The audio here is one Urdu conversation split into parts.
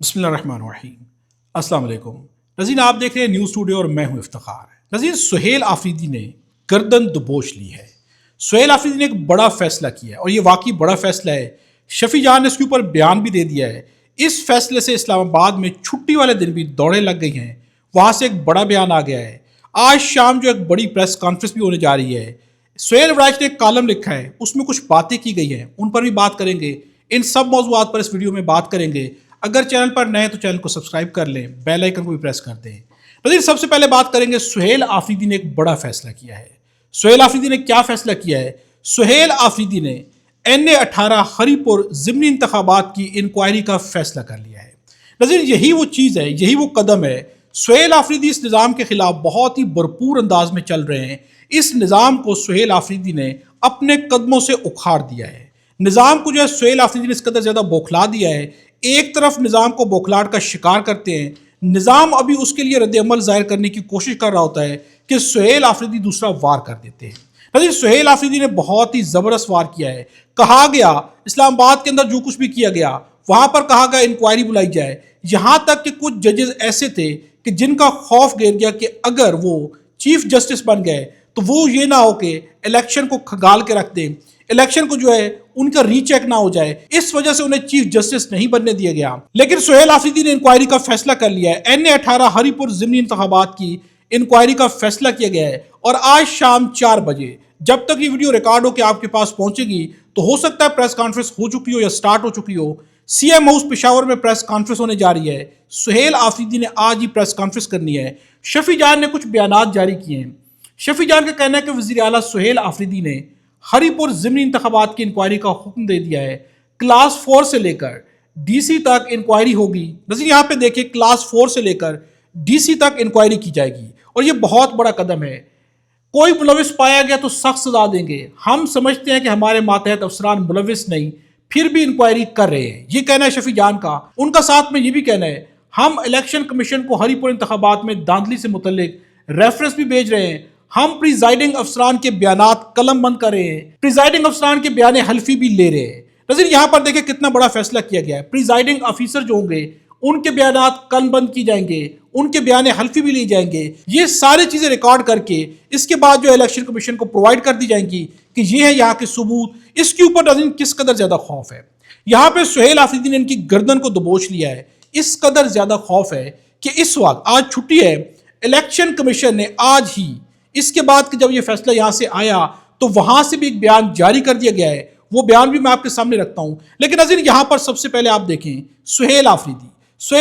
بسم اللہ الرحمن الرحیم۔ السلام علیکم ناظرین، آپ دیکھ رہے ہیں نیوز اسٹوڈیو اور میں ہوں افتخار۔ ناظرین، سہیل آفریدی نے گردن دبوچ لی ہے۔ سہیل آفریدی نے ایک بڑا فیصلہ کیا ہے اور یہ واقعی بڑا فیصلہ ہے۔ شفیع جان نے اس کے اوپر بیان بھی دے دیا ہے۔ اس فیصلے سے اسلام آباد میں چھٹی والے دن بھی دوڑیں لگ گئی ہیں، وہاں سے ایک بڑا بیان آ گیا ہے۔ آج شام جو ایک بڑی پریس کانفرنس بھی ہونے جا رہی ہے، سہیل ابراج نے ایک کالم لکھا ہے، اس میں کچھ باتیں کی گئی ہیں، ان پر بھی بات کریں گے۔ ان سب موضوعات پر اس ویڈیو میں بات کریں گے۔ اگر چینل پر نئے تو چینل کو سبسکرائب کر لیں، بیل آئیکن کو بھی پریس کر دیں۔ ناظرین، سب سے پہلے بات کریں گے سہیل آفریدی نے ایک بڑا فیصلہ کیا ہے۔ سہیل آفریدی نے کیا فیصلہ کیا ہے؟ سہیل آفریدی نے NA18 ہری پور ضمنی انتخابات کی انکوائری کا فیصلہ کر لیا ہے۔ ناظرین، یہی وہ چیز ہے، یہی وہ قدم ہے۔ سہیل آفریدی اس نظام کے خلاف بہت ہی بھرپور انداز میں چل رہے ہیں۔ اس نظام کو سہیل آفریدی نے اپنے قدموں سے اکھاڑ دیا ہے۔ نظام کو جو ہے سہیل آفریدی نے اس قدر زیادہ بوکھلا دیا ہے۔ ایک طرف نظام کو بوکھلاہٹ کا شکار کرتے ہیں، نظام ابھی اس کے لیے رد عمل ظاہر کرنے کی کوشش کر رہا ہوتا ہے کہ سہیل آفریدی دوسرا وار کر دیتے ہیں۔ ناظرین، سہیل آفریدی نے بہت ہی زبردست وار کیا ہے۔ کہا گیا اسلام آباد کے اندر جو کچھ بھی کیا گیا، وہاں پر کہا گیا انکوائری بلائی جائے۔ یہاں تک کہ کچھ ججز ایسے تھے کہ جن کا خوف گر گیا کہ اگر وہ چیف جسٹس بن گئے تو وہ یہ نہ ہو کہ الیکشن کو کھگال کے رکھ دیں، الیکشن کو جو ہے ان کا ری چیک نہ ہو جائے، اس وجہ سے انہیں چیف جسٹس نہیں بننے دیا گیا۔ لیکن سہیل آفریدی نے انکوائری کا فیصلہ کر لیا ہے۔ NA18 ہری پور ضمنی انتخابات کی انکوائری کا فیصلہ کیا گیا ہے اور آج شام 4 بجے، جب تک یہ ویڈیو ریکارڈ ہو کے آپ کے پاس پہنچے گی تو ہو سکتا ہے پریس کانفرنس ہو چکی ہو یا سٹارٹ ہو چکی ہو۔ CM ہاؤس پشاور میں پریس کانفرنس ہونے جا رہی ہے۔ سہیل آفریدی نے آج ہی پریس کانفرنس کرنی ہے۔ شفیع جان نے کچھ بیانات جاری کیے ہیں۔ شفیع جان کا کہنا ہے کہ وزیر اعلیٰ سہیل آفریدی نے ہری پور ضمنی انتخابات کی انکوائری کا حکم دے دیا ہے۔ کلاس 4 سے لے کر DC تک انکوائری ہوگی۔ ناظرین، یہاں پہ دیکھیں، کلاس 4 سے لے کر DC تک انکوائری کی جائے گی اور یہ بہت بڑا قدم ہے۔ کوئی ملوث پایا گیا تو سخت سزا دیں گے۔ ہم سمجھتے ہیں کہ ہمارے ماتحت افسران ملوث نہیں، پھر بھی انکوائری کر رہے ہیں، یہ کہنا ہے شفیع جان کا۔ ان کا ساتھ میں یہ بھی کہنا ہے، ہم الیکشن کمیشن کو ہری پور انتخابات میں دھاندلی سے متعلق ریفرنس بھی بھیج رہے ہیں۔ ہم پریزائڈنگ افسران کے بیانات قلم بند کر رہے ہیں، پریزائڈنگ افسران کے بیان حلفی بھی لے رہے ہیں۔ ناظرین، یہاں پر دیکھیں کتنا بڑا فیصلہ کیا گیا ہے۔ پریزائڈنگ آفیسر جو ہوں گے ان کے بیانات قلم بند کی جائیں گے، ان کے بیان حلفی بھی لی جائیں گے۔ یہ ساری چیزیں ریکارڈ کر کے اس کے بعد جو الیکشن کمیشن کو پرووائڈ کر دی جائیں گی کہ یہ ہے یہاں کے ثبوت۔ اس کے اوپر ناظرین کس قدر زیادہ خوف ہے۔ یہاں پہ سہیل آفریدی نے ان کی گردن کو دبوچ لیا ہے۔ اس قدر زیادہ خوف ہے کہ اس وقت آج چھٹی ہے، الیکشن کمیشن نے آج ہی اس کے بعد کہ جب یہ فیصلہ یہاں سے آیا تو وہاں سے بھی ایک بیان جاری کر دیا گیا ہے۔ وہ بیان بھی میں آپ کے سامنے رکھتا ہوں۔ لیکن ناظرین، یہاں پر سب سے پہلے آپ دیکھیں سہیل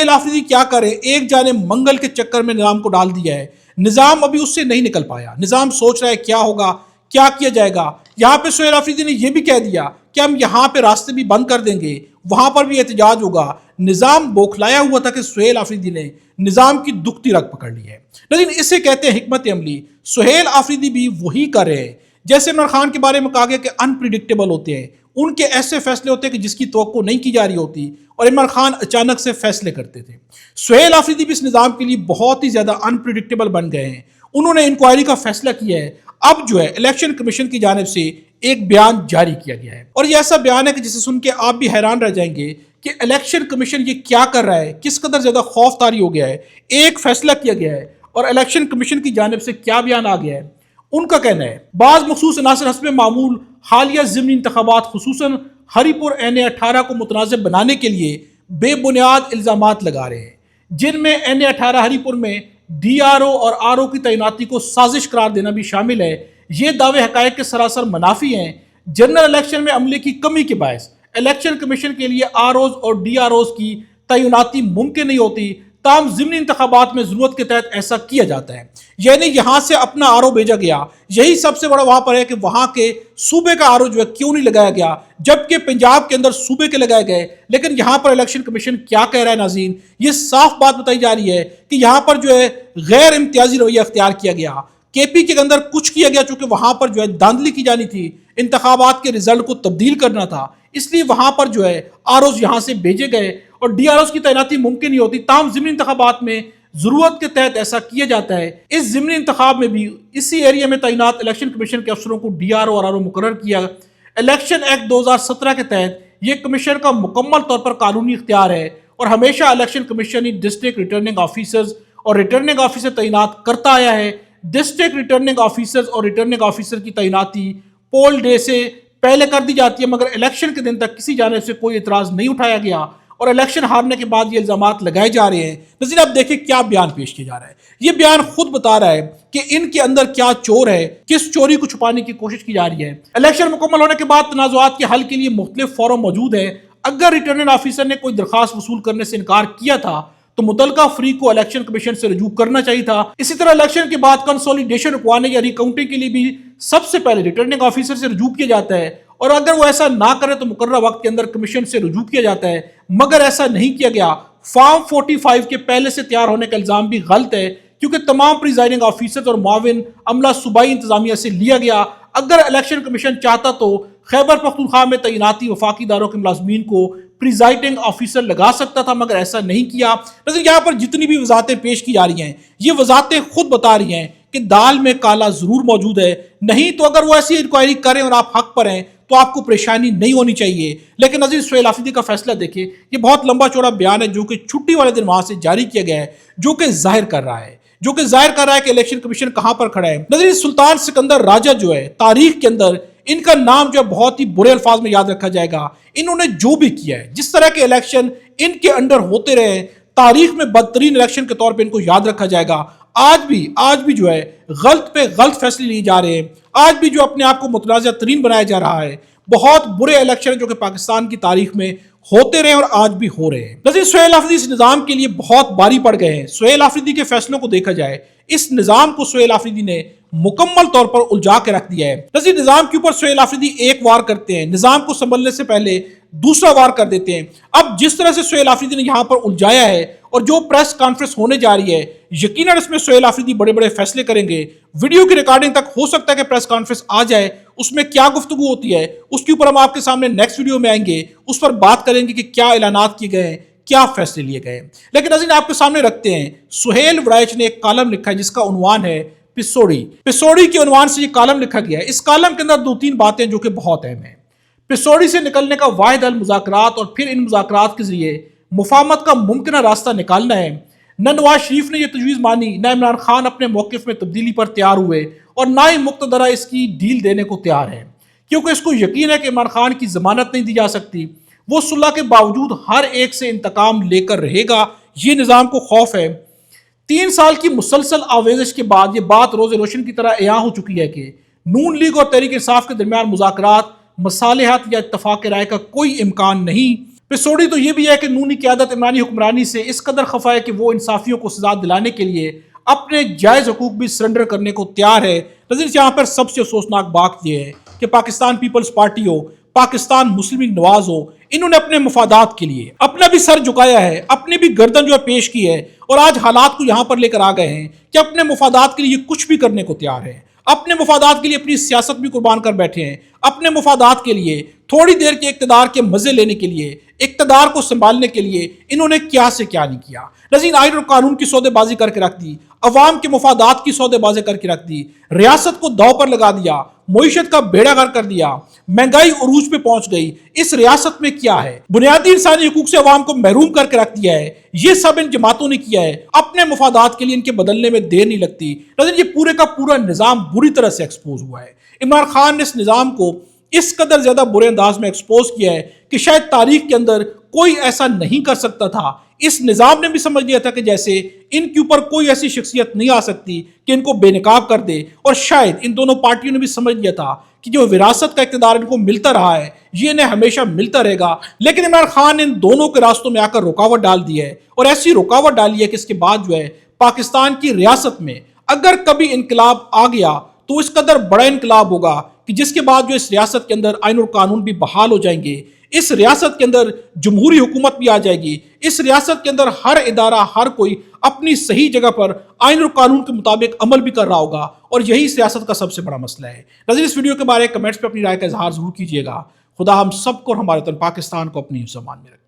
آفریدی کیا کرے؟ ایک جانب منگل کے چکر میں نظام کو ڈال دیا ہے۔ نظام ابھی اس سے نہیں نکل پایا۔ نظام سوچ رہا ہے کیا ہوگا، کیا کیا جائے گا۔ یہاں پہ سہیل آفریدی نے یہ بھی کہہ دیا کہ ہم یہاں پہ راستے بھی بند کر دیں گے، وہاں پر بھی احتجاج ہوگا۔ نظام بوکھلایا ہوا تھا کہ سہیل آفریدی نے نظام کی دکھتی رگ پکڑ لی ہے۔ لیکن اسے کہتے ہیں حکمت عملی۔ سہیل آفریدی بھی وہی کر رہے ہیں جیسے عمران خان کے بارے میں کہا گیا کہ انپریڈکٹیبل ہوتے ہیں، ان کے ایسے فیصلے ہوتے ہیں کہ جس کی توقع نہیں کی جا رہی ہوتی، اور عمران خان اچانک سے فیصلے کرتے تھے۔ سہیل آفریدی بھی اس نظام کے لیے بہت ہی زیادہ انپریڈکٹیبل بن گئے ہیں۔ انہوں نے انکوائری کا فیصلہ کیا ہے۔ اب جو ہے الیکشن کمیشن کی جانب سے ایک بیان جاری کیا گیا ہے اور یہ ایسا بیان ہے کہ جسے سن کے آپ بھی حیران رہ جائیں گے کہ الیکشن کمیشن یہ کیا کر رہا ہے، کس قدر زیادہ خوف طاری ہو گیا ہے۔ ایک فیصلہ کیا گیا ہے اور الیکشن کمیشن کی جانب سے کیا بیان آ گیا ہے۔ ان کا کہنا ہے بعض مخصوص عناصر حسب معمول حالیہ ضمنی انتخابات خصوصاً ہری پور NA18 کو متنازع بنانے کے لیے بے بنیاد الزامات لگا رہے ہیں، جن میں NA18 ہری پور میں DRO اور RO کی تعیناتی کو سازش قرار دینا بھی شامل ہے۔ یہ دعوے حقائق کے سراسر منافی ہیں۔ جنرل الیکشن میں عملے کی کمی کے باعث الیکشن کمیشن کے لیے ROs اور DROs کی تعیناتی ممکن نہیں ہوتی، تاہم ضمنی انتخابات میں ضرورت کے تحت ایسا کیا جاتا ہے۔ یعنی یہاں سے اپنا RO بھیجا گیا، یہی سب سے بڑا وہاں پر ہے کہ وہاں کے صوبے کا RO جو ہے کیوں نہیں لگایا گیا، جبکہ پنجاب کے اندر صوبے کے لگائے گئے۔ لیکن یہاں پر الیکشن کمیشن کیا کہہ رہا ہے ناظرین؟ یہ صاف بات بتائی جا رہی ہے کہ یہاں پر جو ہے غیر امتیازی رویہ اختیار کیا گیا۔ KP کے اندر کچھ کیا گیا چونکہ وہاں پر جو ہے دھاندلی کی جانی تھی، انتخابات کے رزلٹ کو تبدیل کرنا تھا، اس لیے وہاں پر جو ہے ROs یہاں سے بھیجے گئے اور DROs کی تعیناتی ممکن نہیں ہوتی، تاہم ضمنی انتخابات میں ضرورت کے تحت ایسا کیا جاتا ہے۔ اس ضمنی انتخاب میں بھی اسی ایریا میں تعینات الیکشن کمیشن کے افسروں کو DRO اور RO مقرر کیا۔ الیکشن ایکٹ 2017 کے تحت یہ کمیشن کا مکمل طور پر قانونی اختیار ہے اور ہمیشہ election commission district returning officers اور ریٹرننگ آفیسر تعینات کرتا آیا ہے۔ ڈسٹرکٹ ریٹرننگ آفیسرز اور ریٹرننگ آفیسر کی تعیناتی پول ڈے سے پہلے کر دی جاتی ہے، مگر الیکشن کے دن تک کسی جانب سے کوئی اعتراض نہیں اٹھایا گیا اور الیکشن ہارنے کے بعد یہ الزامات لگائے جا رہے ہیں۔ ناظرین آپ دیکھیں کیا بیان پیش کیا جا رہا ہے۔ یہ بیان خود بتا رہا ہے کہ ان کے اندر کیا چور ہے، کس چوری کو چھپانے کی کوشش کی جا رہی ہے۔ الیکشن مکمل ہونے کے بعد تنازعات کے حل کے لیے مختلف فورم موجود ہیں۔ اگر ریٹرننگ آفیسر نے کوئی درخواست وصول کرنے سے انکار کیا تھا تو متعلقہ فریق کو الیکشن کمیشن سے رجوع کرنا چاہیے تھا۔ اسی طرح الیکشن کے بعد کنسولیڈیشن رکوانے یا ری کاؤنٹنگ کے لیے بھی سب سے پہلے ریٹرننگ آفیسر سے رجوع کیا جاتا ہے، اور اگر وہ ایسا نہ کرے تو مقررہ وقت کے اندر کمیشن سے رجوع کیا جاتا ہے، مگر ایسا نہیں کیا گیا۔ فارم 45 کے پہلے سے تیار ہونے کا الزام بھی غلط ہے، کیونکہ تمام پریزائڈنگ آفیسر اور معاون عملہ صوبائی انتظامیہ سے لیا گیا۔ اگر الیکشن کمیشن چاہتا تو خیبر پختونخوا میں تعیناتی وفاقی اداروں کے ملازمین کو پریزائڈنگ آفیسر لگا سکتا تھا، مگر ایسا نہیں کیا۔ لیکن یہاں پر جتنی بھی وضاحتیں پیش کی جا رہی ہیں، یہ وضاحتیں خود بتا رہی ہیں کہ دال میں کالا ضرور موجود ہے۔ نہیں تو اگر وہ ایسی انکوائری کریں اور آپ حق پر ہیں تو آپ کو پریشانی نہیں ہونی چاہیے۔ لیکن نظیر سہیل آفریدی کا فیصلہ دیکھیں، یہ بہت لمبا چوڑا بیان ہے جو کہ چھٹی والے دن وہاں سے جاری کیا گیا ہے، جو کہ ظاہر کر رہا ہے کہ الیکشن کمیشن کہاں پر کھڑا ہے۔ نظیر سلطان سکندر راجہ جو ہے، تاریخ کے اندر ان کا نام جو ہے بہت ہی برے الفاظ میں یاد رکھا جائے گا۔ انہوں نے جو بھی کیا ہے، جس طرح کے الیکشن ان کے انڈر ہوتے رہے، تاریخ میں بدترین الیکشن کے طور پہ ان کو یاد رکھا جائے گا۔ آج بھی جو ہے غلط پہ غلط فیصلے لیے جا رہے ہیں، آج بھی جو اپنے آپ کو متنازع ترین بنایا جا رہا ہے۔ بہت برے الیکشن جو کہ پاکستان کی تاریخ میں ہوتے رہے اور آج بھی ہو رہے ہیں۔ نظیر سہیل آفریدی اس نظام کے لیے بہت باری پڑ گئے ہیں۔ سہیل آفریدی کے فیصلوں کو دیکھا جائے، اس نظام کو سہیل آفریدی نے مکمل طور پر الجھا کے رکھ دیا ہے۔ نظیر نظام کے اوپر سہیل آفریدی ایک وار کرتے ہیں، نظام کو سنبھلنے سے پہلے دوسرا وار کر دیتے ہیں۔ اب جس طرح سے سہیل آفریدی نے یہاں پر الجھایا ہے اور جو پریس کانفرنس ہونے جا رہی ہے، یقیناً اس میں سہیل آفریدی بڑے بڑے فیصلے کریں گے۔ ویڈیو کی ریکارڈنگ تک ہو سکتا ہے کہ پریس کانفرنس آ جائے، اس میں کیا گفتگو ہوتی ہے اس کے اوپر ہم آپ کے سامنے نیکسٹ ویڈیو میں آئیں گے، اس پر بات کریں گے کہ کیا اعلانات کیے گئے ہیں، کیا فیصلے لیے گئے ہیں۔ لیکن ناظرین آپ کے سامنے رکھتے ہیں، سہیل وڑائچ نے ایک کالم لکھا ہے جس کا عنوان ہے پسوڑی کے عنوان سے یہ کالم لکھا گیا ہے۔ اس کالم کے اندر دو تین باتیں جو کہ بہت اہم ہیں۔ پسوڑی سے نکلنے کا واحد حل مذاکرات اور پھر ان مذاکرات کے ذریعے مفاہمت کا ممکنہ راستہ نکالنا ہے۔ نہ نواز شریف نے یہ تجویز مانی، نہ عمران خان اپنے موقف میں تبدیلی پر تیار ہوئے، اور نہ ہی مقتدرہ اس کی ڈیل دینے کو تیار ہے، کیونکہ اس کو یقین ہے کہ عمران خان کی ضمانت نہیں دی جا سکتی۔ وہ صلح کے باوجود ہر ایک سے انتقام لے کر رہے گا، یہ نظام کو خوف ہے۔ 3 سال کی مسلسل آویزش کے بعد یہ بات روز روشن کی طرح عیاں ہو چکی ہے کہ نون لیگ اور تحریک انصاف کے درمیان مذاکرات، مصالحت یا اتفاق رائے کا کوئی امکان نہیں۔ پسوڑی تو یہ بھی ہے کہ نونی قیادت عمرانی حکمرانی سے اس قدر خفا ہے کہ وہ انصافیوں کو سزا دلانے کے لیے اپنے جائز حقوق بھی سرنڈر کرنے کو تیار ہے۔ نظیر یہاں پر سب سے افسوسناک بات یہ ہے کہ پاکستان پیپلز پارٹی ہو، پاکستان مسلم لیگ نواز ہو، انہوں نے اپنے مفادات کے لیے اپنا بھی سر جھکایا ہے، اپنی بھی گردن جو ہے پیش کی ہے، اور آج حالات کو یہاں پر لے کر آ گئے ہیں کہ اپنے مفادات کے لیے کچھ بھی کرنے کو تیار ہے، اپنے مفادات کے لیے اپنی سیاست بھی قربان کر بیٹھے ہیں، اپنے مفادات کے لیے تھوڑی دیر کے اقتدار کے مزے لینے کے لیے، اقتدار کو سنبھالنے کے لیے انہوں نے کیا سے کیا نہیں کیا۔ ناظرین آئین اور قانون کی سودے بازی کر کے رکھ دی، عوام کے مفادات کی سودے بازی کر کے رکھ دی، ریاست کو داؤ پر لگا دیا، معیشت کا بیڑا غرق کر دیا، مہنگائی عروج پہ پہنچ گئی۔ اس ریاست میں کیا ہے؟ بنیادی انسانی حقوق سے عوام کو محروم کر کے رکھ دیا ہے۔ یہ سب ان جماعتوں نے کیا ہے، اپنے مفادات کے لیے ان کے بدلنے میں دیر نہیں لگتی۔ ناظرین یہ پورے کا پورا نظام بری طرح سے ایکسپوز ہوا ہے۔ عمران خان نے اس نظام کو اس قدر زیادہ برے انداز میں ایکسپوز کیا ہے کہ شاید تاریخ کے اندر کوئی ایسا نہیں کر سکتا تھا۔ اس نظام نے بھی سمجھ لیا تھا کہ جیسے ان کے اوپر کوئی ایسی شخصیت نہیں آ سکتی کہ ان کو بے نقاب کر دے، اور شاید ان دونوں پارٹیوں نے بھی سمجھ لیا تھا کہ جو وراثت کا اقتدار ان کو ملتا رہا ہے یہ انہیں ہمیشہ ملتا رہے گا۔ لیکن عمران خان نے ان دونوں کے راستوں میں آ کر رکاوٹ ڈال دی ہے، اور ایسی رکاوٹ ڈالی ہے کہ اس کے بعد جو ہے پاکستان کی ریاست میں اگر کبھی انقلاب آ گیا تو اس قدر بڑا انقلاب ہوگا کہ جس کے بعد جو اس ریاست کے اندر آئین اور قانون بھی بحال ہو جائیں گے، اس ریاست کے اندر جمہوری حکومت بھی آ جائے گی، اس ریاست کے اندر ہر ادارہ، ہر کوئی اپنی صحیح جگہ پر آئین اور قانون کے مطابق عمل بھی کر رہا ہوگا، اور یہی سیاست کا سب سے بڑا مسئلہ ہے۔ ناظرین اس ویڈیو کے بارے کمنٹس پہ اپنی رائے کا اظہار ضرور کیجیے گا۔ خدا ہم سب کو اور ہمارے وطن پاکستان کو اپنی حفظ امان میں رکھے۔